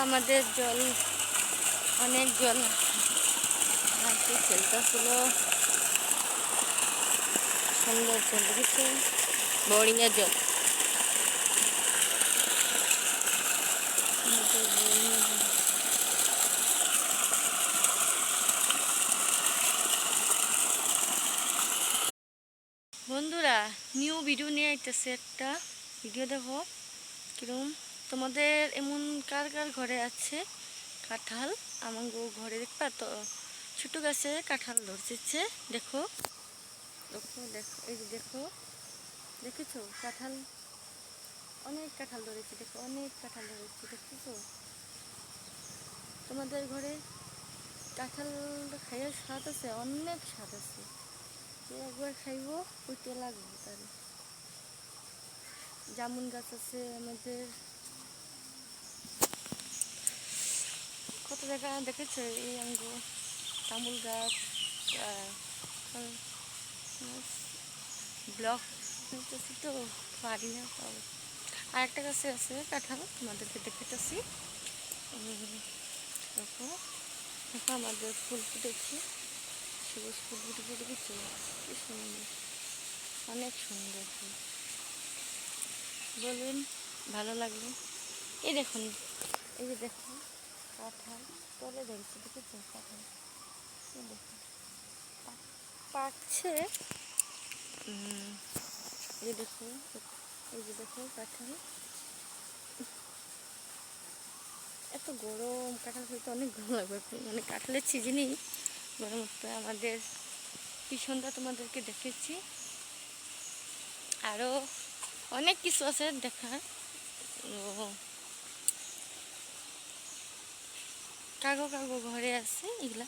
আমাদের জল, অনেক জল হাঁটতে খেলতেছিল, সুন্দর জল দেখেছে, বোরিংয়ের জল। বন্ধুরা নিউ ভিডিও নিয়ে আইতেছে, একটা ভিডিও দেখো কিরকম। তোমাদের এমন কার কার ঘরে আছে কাঁঠাল? আমার ঘরে দেখবা তো ছোট গাছে কাঁঠাল ধরছে, দেখো দেখো দেখো, এই যে দেখো, দেখেছো কাঁঠাল, অনেক কাঁঠাল ধরেছে, দেখো অনেক কাঁঠাল ধরেছে, দেখতেছো? তোমাদের ঘরে কাঁঠাল খাইয়ে স্বাদ আছে, অনেক স্বাদ আছে, যে একবার খাইব ওইতে লাগবে তার। জামুন গাছ আছে আমাদের, কত জায়গা দেখেছো, এই আঙ্গু তামুল গাছ, ব্লক তো পারি না পাবো। আর একটা গাছে আছে কাঁঠাল, তোমাদেরকে দেখাতেছি। দেখো দেখো আমাদের ফুল ফুটেছে, সবুজ ফুল ফুটে ফুটে গেছে, কি সুন্দর, অনেক সুন্দর ফুল। বলবেন ভালো লাগলো। এই দেখুন, এই যে দেখো কাঁঠাল তলে ধরেছে, দেখেছো কাঁঠাল, এই দেখো পাকছে। এই যে দেখো, এই যে দেখো কাঁঠাল, এত গরম, কাঁঠাল খেতে অনেক গরম লাগবে, মানে কাঁঠালের সিজনই গরম হচ্ছে। আমাদের পিছনটা তোমাদেরকে দেখেছি, আরও অনেক কিছু আছে দেখার। কাগো কাগো ঘরে আছে, এগুলা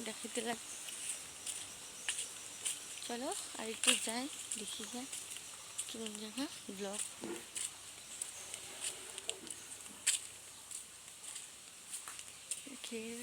দেখাতে লাগে। চলো আর একটু যাই, দেখি যাই কেমন জায়গা ব্লগ। খেয়ে